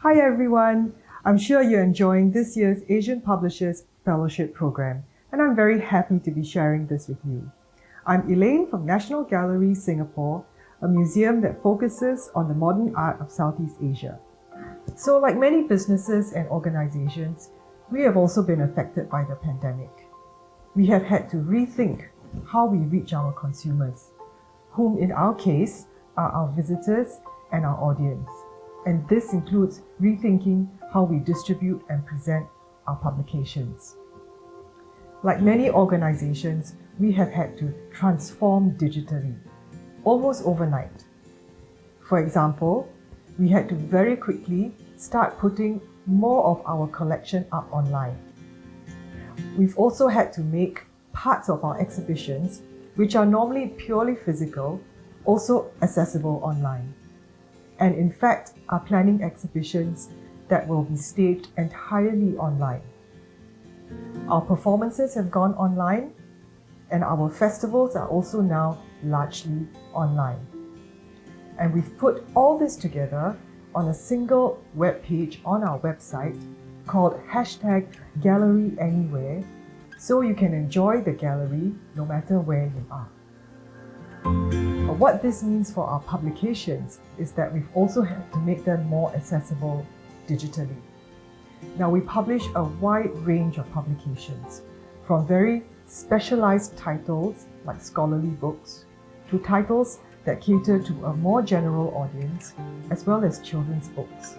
Hi everyone, I'm sure you're enjoying this year's Asian Publishers Fellowship Program, and I'm very happy to be sharing this with you. I'm Elaine from National Gallery, Singapore, a museum that focuses on the modern art of Southeast Asia. So like many businesses and organizations, we have also been affected by the pandemic. We have had to rethink how we reach our consumers, whom in our case are our visitors and our audience. And this includes rethinking how we distribute and present our publications. Like many organizations, we have had to transform digitally, almost overnight. For example, we had to very quickly start putting more of our collection up online. We've also had to make parts of our exhibitions, which are normally purely physical, also accessible online. And in fact, are planning exhibitions that will be staged entirely online. Our performances have gone online, and our festivals are also now largely online. And we've put all this together on a single web page on our website called #GalleryAnywhere, so you can enjoy the gallery no matter where you are. But what this means for our publications is that we've also had to make them more accessible digitally. Now we publish a wide range of publications, from very specialized titles like scholarly books to titles that cater to a more general audience, as well as children's books.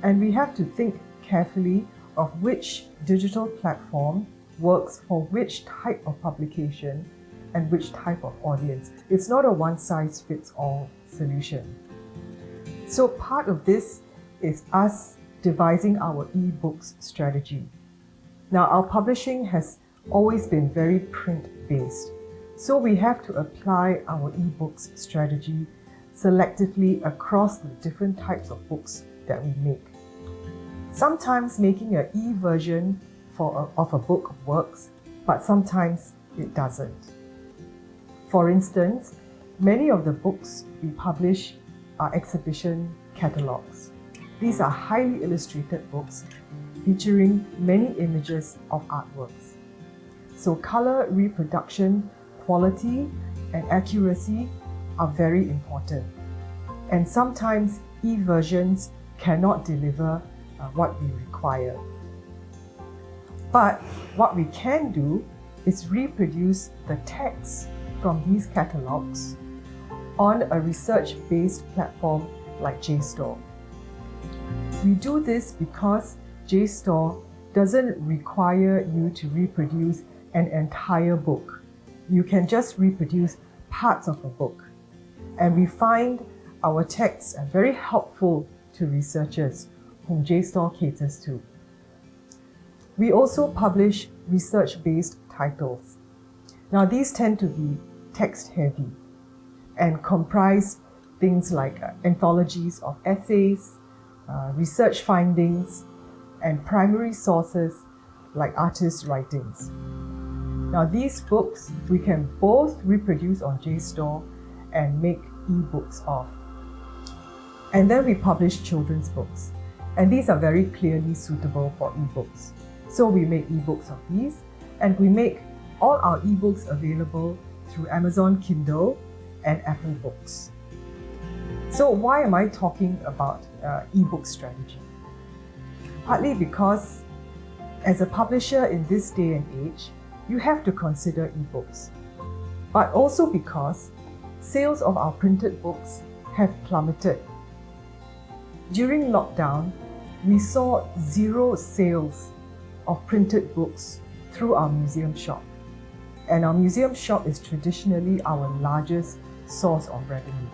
And we have to think carefully of which digital platform works for which type of publication and which type of audience. It's not a one-size-fits-all solution. So part of this is us devising our ebooks strategy. Now, our publishing has always been very print-based, so we have to apply our ebooks strategy selectively across the different types of books that we make. Sometimes making an e-version of a book works, but sometimes it doesn't. For instance, many of the books we publish are exhibition catalogs. These are highly illustrated books featuring many images of artworks. So color reproduction, quality, and accuracy are very important. And sometimes e-versions cannot deliver what we require. But what we can do is reproduce the text from these catalogs on a research-based platform like JSTOR. We do this because JSTOR doesn't require you to reproduce an entire book. You can just reproduce parts of a book. And we find our texts are very helpful to researchers whom JSTOR caters to. We also publish research-based titles. Now these tend to be text-heavy and comprise things like anthologies of essays, research findings, and primary sources like artists' writings. Now these books we can both reproduce on JSTOR and make ebooks of. And then we publish children's books, and these are very clearly suitable for ebooks. So we make ebooks of these, and we make all our ebooks available through Amazon Kindle and Apple Books. So why am I talking about ebook strategy? Partly because as a publisher in this day and age, you have to consider ebooks. But also because sales of our printed books have plummeted. During lockdown, we saw 0 sales of printed books through our museum shop. And our museum shop is traditionally our largest source of revenue.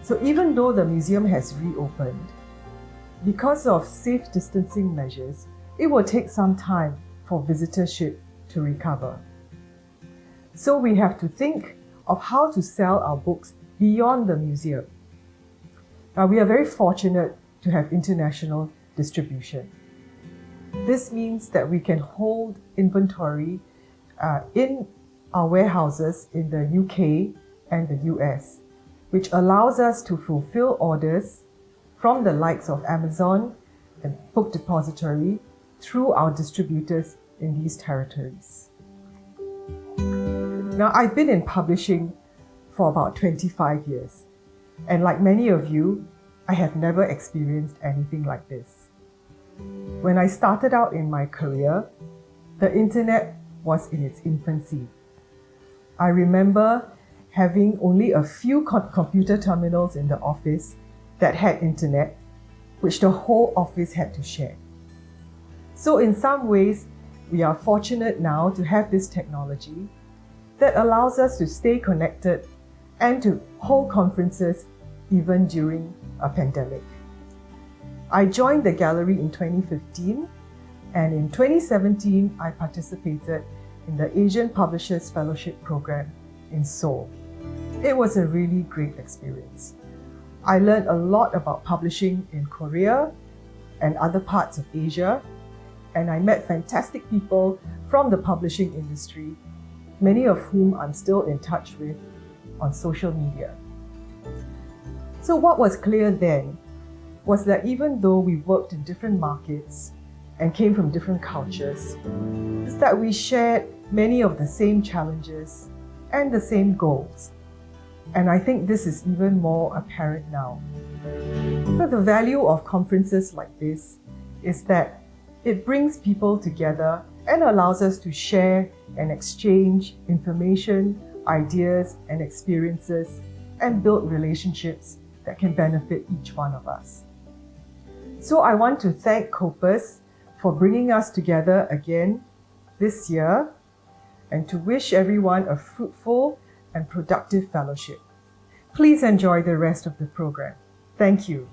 So even though the museum has reopened, because of safe distancing measures, it will take some time for visitorship to recover. So we have to think of how to sell our books beyond the museum. Now we are very fortunate to have international distribution. This means that we can hold inventory in our warehouses in the UK and the US, which allows us to fulfill orders from the likes of Amazon and Book Depository through our distributors in these territories. Now, I've been in publishing for about 25 years, and like many of you, I have never experienced anything like this. When I started out in my career, the internet was in its infancy. I remember having only a few computer terminals in the office that had internet, which the whole office had to share. So in some ways, we are fortunate now to have this technology that allows us to stay connected and to hold conferences even during a pandemic. I joined the gallery in 2015, and in 2017, I participated in the Asian Publishers Fellowship Program in Seoul. It was a really great experience. I learned a lot about publishing in Korea and other parts of Asia, and I met fantastic people from the publishing industry, many of whom I'm still in touch with on social media. So what was clear then was that even though we worked in different markets and came from different cultures, is that we shared many of the same challenges and the same goals. And I think this is even more apparent now. But the value of conferences like this is that it brings people together and allows us to share and exchange information, ideas, and experiences, and build relationships that can benefit each one of us. So I want to thank Copus for bringing us together again this year, and to wish everyone a fruitful and productive fellowship. Please enjoy the rest of the program. Thank you.